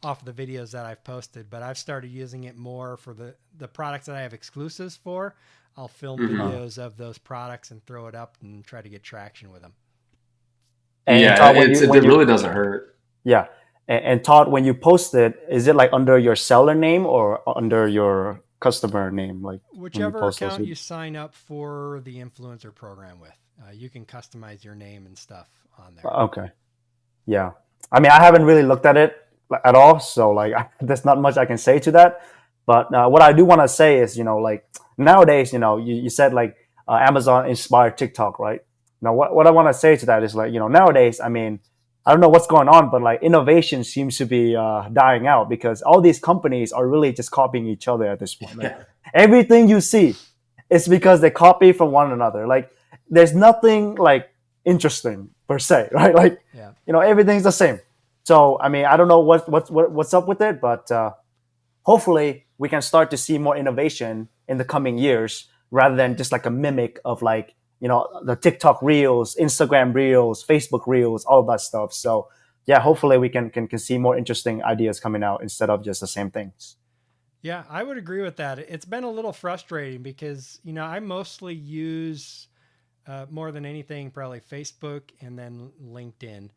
off of the videos that I've posted. But I've started using it more for the products that I have exclusives for. I'll film Mm-hmm. videos of those products and throw it up and try to get traction with them. And Yeah, Todd, when it you really doesn't hurt. yeah, and Todd, when you post it, is it like under your seller name or under your customer name? Like when you Whichever post those? account you sign up for the influencer program with, you can customize your name and stuff on there. Okay, yeah. I mean, I haven't really looked at it at all, so like, there's not much I can say to that. But what I do want to say is, like nowadays, you said like Amazon inspired TikTok, right? Now, what I want to say to that is like, nowadays, I mean, I don't know what's going on, but like innovation seems to be dying out because all these companies are really just copying each other at this point. Like Yeah. everything you see is because they copy from one another. Like there's nothing like interesting per se, right? Like Yeah. everything's the same. So I mean, I don't know what's up with it, but hopefully we can start to see more innovation in the coming years rather than just like a mimic of like the TikTok reels, Instagram reels, Facebook reels, all of that stuff. So yeah, hopefully we can see more interesting ideas coming out instead of just the same things. Yeah, I would agree with that. It's been a little frustrating because, I mostly use more than anything, probably Facebook and then LinkedIn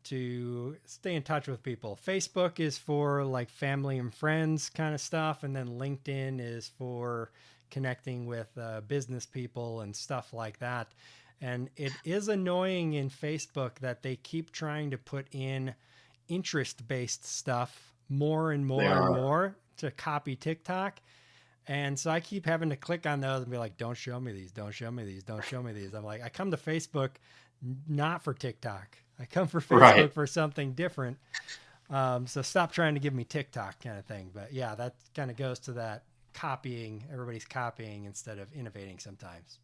to stay in touch with people. Facebook is for like family and friends kind of stuff, and then LinkedIn is for connecting with business people and stuff like that. And it is annoying in Facebook that they keep trying to put in interest based stuff more and They more and are. more to copy TikTok. And so I keep having to click on those and be like, don't show me these, don't show me these, don't show me these. I'm like, I come to Facebook not for TikTok. I come for Right. Facebook for something different. So stop trying to give me TikTok kind of thing. But yeah, that kind of goes to that copying. Everybody's copying instead of innovating sometimes.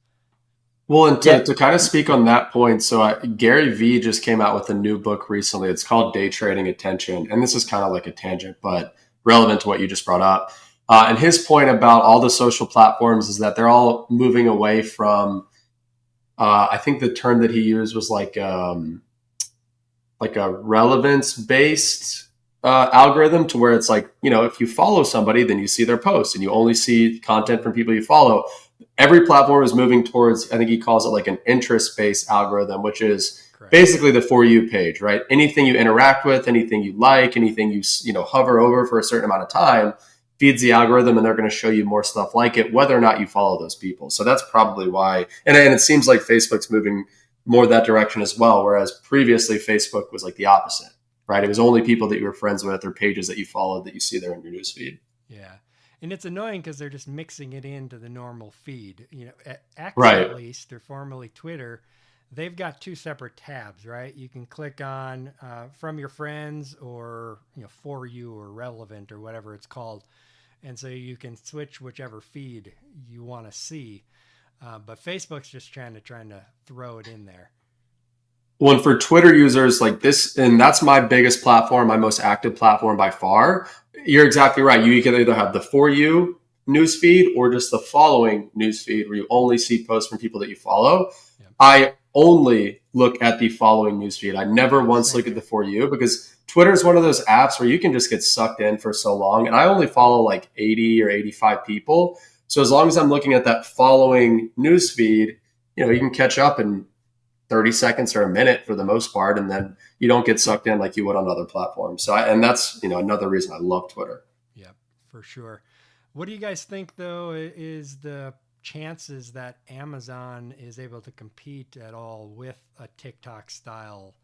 Well, and Yeah. to kind of speak on that point, so Gary Vee just came out with a new book recently. It's called Day Trading Attention. And this is kind of like a tangent, but relevant to what you just brought up. And his point about all the social platforms is that they're all moving away from, I think the term that he used was like a relevance based algorithm to where it's like, if you follow somebody, then you see their posts and you only see content from people you follow. Every platform is moving towards, I think he calls it like an interest based algorithm, which is Correct. basically the For You page, right? Anything you interact with, anything you like, anything you hover over for a certain amount of time feeds the algorithm and they're going to show you more stuff like it, whether or not you follow those people. So that's probably why. And it seems like Facebook's moving more that direction as well. Whereas previously Facebook was like the opposite, right? It was only people that you were friends with or pages that you followed that you see there in your newsfeed. Yeah. And it's annoying because they're just mixing it into the normal feed. X Right. at least, or formerly Twitter, they've got two separate tabs, right? You can click on from your friends or for you or relevant or whatever it's called, and so you can switch whichever feed you want to see. But Facebook's just trying to throw it in there. Well, and for Twitter users like this, and that's my biggest platform, my most active platform by far. You're exactly right. You can either have the For You newsfeed or just the following newsfeed where you only see posts from people that you follow. Yeah. I only look at the following newsfeed. I never once look at the For You, because Twitter is one of those apps where you can just get sucked in for so long. And I only follow like 80 or 85 people. So as long as I'm looking at that following newsfeed, you can catch up in 30 seconds or a minute for the most part, and then you don't get sucked in like you would on other platforms. So and that's another reason I love Twitter. Yep, for sure. What do you guys think, though, is the chances that Amazon is able to compete at all with a TikTok style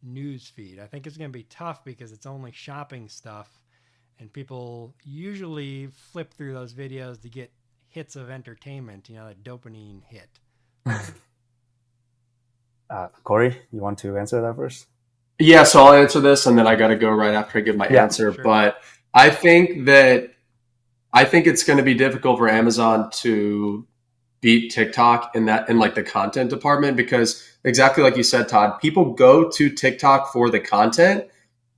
news feed? I think it's going to be tough because it's only shopping stuff, and people usually flip through those videos to get hits of entertainment, that dopamine hit. Corey, you want to answer that first? Yeah, so I'll answer this, and then I got to go right after I give my answer. Sure. But I think it's going to be difficult for Amazon to beat TikTok in like the content department, because exactly like you said, Todd, people go to TikTok for the content,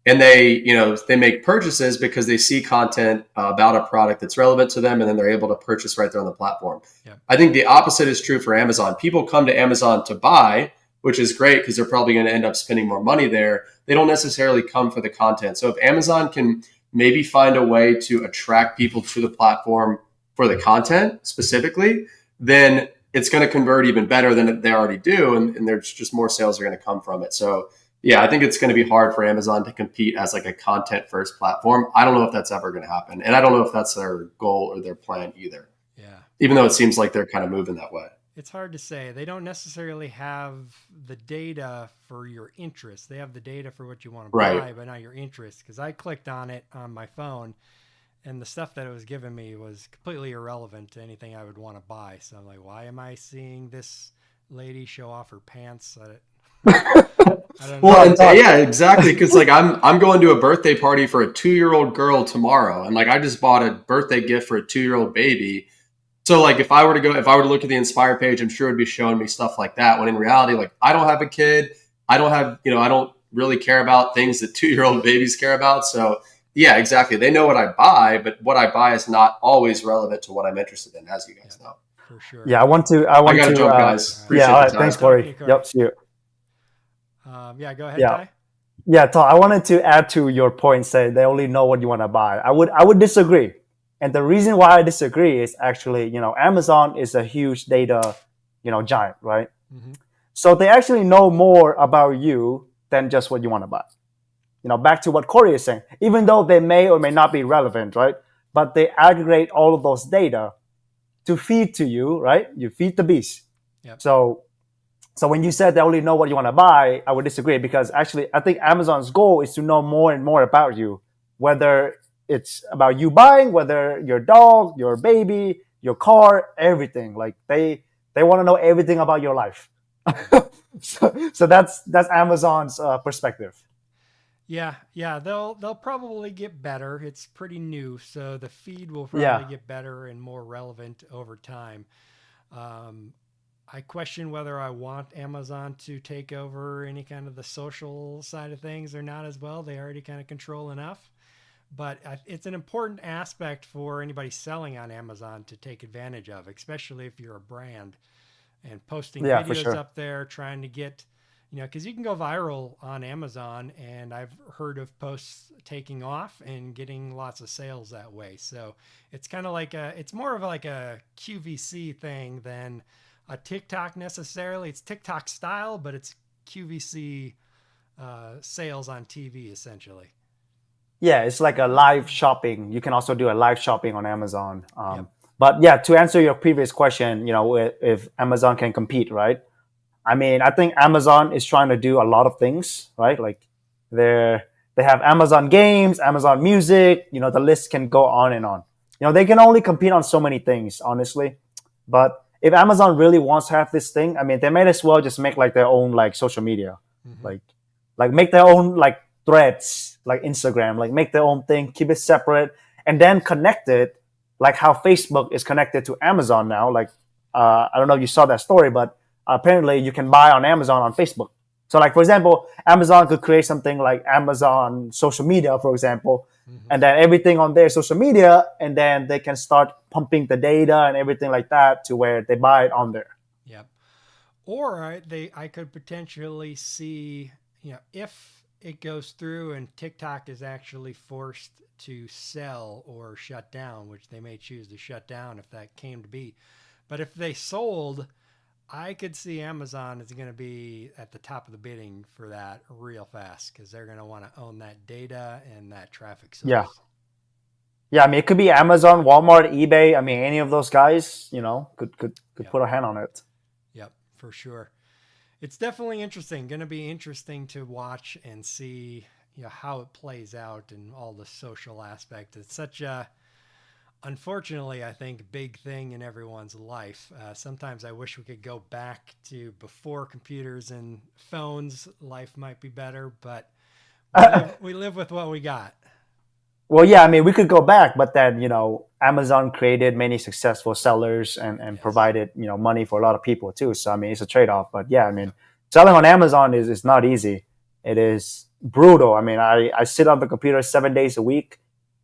and they make purchases because they see content about a product that's relevant to them, and then they're able to purchase right there on the platform. Yeah. I think the opposite is true for Amazon. People come to Amazon to buy, which is great because they're probably going to end up spending more money there. They don't necessarily come for the content. So if Amazon can maybe find a way to attract people to the platform for the content specifically, then it's going to convert even better than they already do. And there's just more sales are going to come from it. So yeah, I think it's going to be hard for Amazon to compete as like a content first platform. I don't know if that's ever going to happen. And I don't know if that's their goal or their plan either. Yeah. Even though it seems like they're kind of moving that way. It's hard to say. They don't necessarily have the data for your interest. They have the data for what you want to buy, but not your interest. Because I clicked on it on my phone, and the stuff that it was giving me was completely irrelevant to anything I would want to buy. So I'm like, why am I seeing this lady show off her pants? I don't know. Well, yeah, exactly. Because like I'm going to a birthday party for a 2-year-old girl tomorrow, and like I just bought a birthday gift for a 2-year-old baby. So like if I were to look at the Inspire page, I'm sure it'd be showing me stuff like that. When in reality, like I don't have a kid, I don't really care about things that 2-year-old babies care about. So yeah, exactly. They know what I buy, but what I buy is not always relevant to what I'm interested in, as you guys know. For sure. Yeah, I gotta jump, guys. Appreciate all right. Thanks, Corey. Yep. See you. Yeah, go ahead, Ty. Yeah, Todd, I wanted to add to your point, say they only know what you want to buy. I would disagree. And the reason why I disagree is actually, Amazon is a huge data, giant, right? Mm-hmm. So they actually know more about you than just what you want to buy. Back to what Corey is saying, even though they may or may not be relevant, right? But they aggregate all of those data to feed to you, right? You feed the beast. Yep. So when you said they only know what you want to buy, I would disagree, because actually I think Amazon's goal is to know more and more about you, whether it's about you buying, whether your dog, your baby, your car, everything. Like they want to know everything about your life. so that's Amazon's perspective. Yeah, they'll probably get better. It's pretty new, so the feed will probably get better and more relevant over time. I question whether I want Amazon to take over any kind of the social side of things or not as well. They already kind of control enough. But it's an important aspect for anybody selling on Amazon to take advantage of, especially if you're a brand and posting videos up there, trying to get, because you can go viral on Amazon, and I've heard of posts taking off and getting lots of sales that way. So it's kind of like it's more of like a QVC thing than a TikTok necessarily. It's TikTok style, but it's QVC sales on TV essentially. Yeah, it's like a live shopping. You can also do a live shopping on Amazon. But yeah, to answer your previous question, if Amazon can compete, right? I mean, I think Amazon is trying to do a lot of things, right? Like they have Amazon Games, Amazon Music, the list can go on and on. They can only compete on so many things, honestly. But if Amazon really wants to have this thing, I mean, they might as well just make like their own like social media, like make their own like threads, like Instagram, like make their own thing, keep it separate, and then connect it like how Facebook is connected to Amazon now. Like, I don't know if you saw that story, but apparently you can buy on Amazon on Facebook. So like, for example, Amazon could create something like Amazon social media, for example, Mm-hmm. and then everything on their social media, and then they can start pumping the data and everything like that to where they buy it on there. Yep. Or I could potentially see, if it goes through and TikTok is actually forced to sell or shut down, which they may choose to shut down if that came to be. But if they sold, I could see Amazon is going to be at the top of the bidding for that real fast because they're going to want to own that data and that traffic Yeah. source. Yeah, I mean, it could be Amazon, Walmart, eBay. I mean, any of those guys, could Yep. put a hand on it. Yep, for sure. It's definitely interesting. Going to be interesting to watch and see, how it plays out and all the social aspect. It's such a, unfortunately, I think, big thing in everyone's life. Sometimes I wish we could go back to before computers and phones. Life might be better, but we live with what we got. Well, yeah, I mean, we could go back, but then, Amazon created many successful sellers and Yes. provided, money for a lot of people too. So, I mean, it's a trade off. But yeah, I mean, Yep. selling on Amazon is not easy. It is brutal. I mean, I sit on the computer 7 days a week.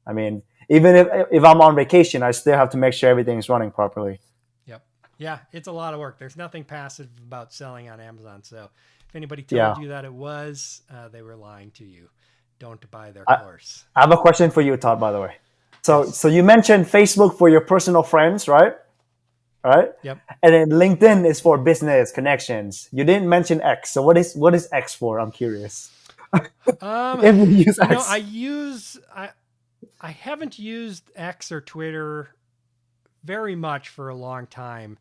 I mean, even if I'm on vacation, I still have to make sure everything is running properly. Yep. Yeah, it's a lot of work. There's nothing passive about selling on Amazon. So if anybody told Yeah. you that it was, they were lying to you. Don't buy their I, course. I have a question for you, Todd, by the way. So, Yes. so you mentioned Facebook for your personal friends, right? Right? Yep. And then LinkedIn is for business connections. You didn't mention X. So what is X for? I'm curious. Um, If you use I X. use I haven't used X or Twitter very much for a long time.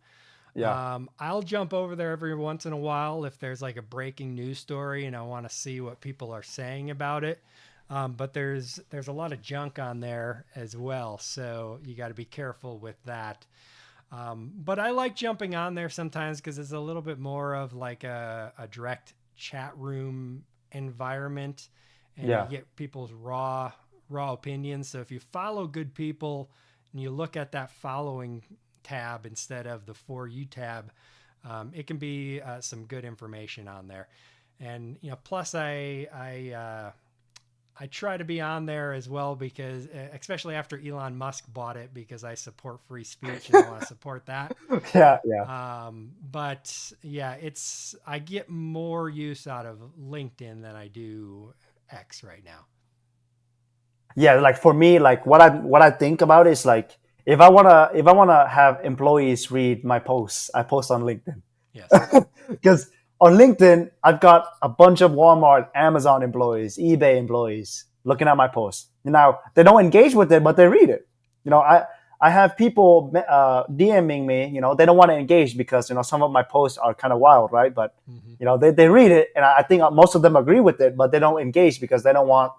Yeah. I'll jump over there every once in a while if there's like a breaking news story and I want to see what people are saying about it. But there's a lot of junk on there as well, so you got to be careful with that. But I like jumping on there sometimes because it's a little bit more of like a direct chat room environment, and you Yeah. get people's raw opinions. So if you follow good people and you look at that following tab instead of the for you tab, it can be some good information on there. And plus I try to be on there as well because, especially after Elon Musk bought it, because I support free speech and I want to support that. Yeah. Yeah. But yeah, I get more use out of LinkedIn than I do X right now. Yeah. Like for me, like what I think about is like if I wanna have employees read my posts, I post on LinkedIn. Yes. Because on LinkedIn, I've got a bunch of Walmart, Amazon employees, eBay employees looking at my posts. Now they don't engage with it, but they read it. I have people DMing me. They don't want to engage because some of my posts are kind of wild, right? But Mm-hmm. they read it, and I think most of them agree with it, but they don't engage because they don't want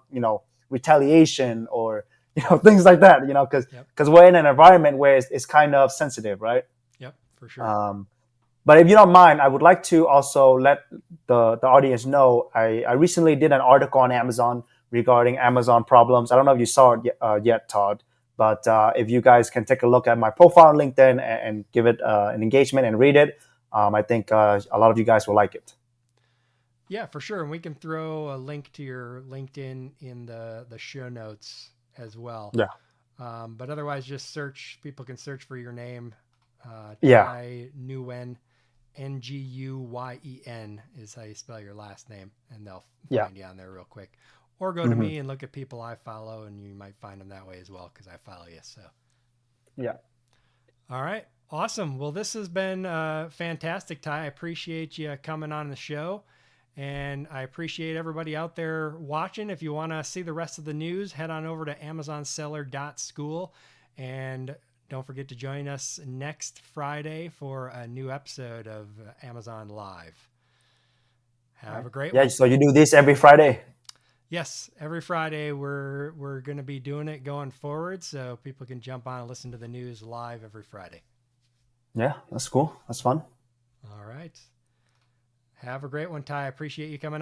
retaliation or Yep. things like that. Because Yep. we're in an environment where it's kind of sensitive, right? Yep. For sure. Um, but if you don't mind, I would like to also let the audience know I recently did an article on Amazon regarding Amazon problems. I don't know if you saw it yet, Todd, but if you guys can take a look at my profile on LinkedIn and give it an engagement and read it, I think a lot of you guys will like it. Yeah, for sure. And we can throw a link to your LinkedIn in the show notes as well. Yeah. But otherwise, just search. People can search for your name. Yeah. Ty Nguyen, Nguyen is how you spell your last name, and they'll Yeah. find you on there real quick. Or go to Hmm. me and look at people I follow, and you might find them that way as well because I follow you. So, Yeah. all right, awesome. Well, this has been fantastic, Ty. I appreciate you coming on the show. And I appreciate everybody out there watching. If you want to see the rest of the news, head on over to amazonseller.school. And don't forget to join us next Friday for a new episode of Amazon Live. Have a great Yeah. one. So you do this every Friday. Yes, every Friday we're going to be doing it going forward, so people can jump on and listen to the news live every Friday. Yeah, that's cool. That's fun. All right. Have a great one, Ty. I appreciate you coming on.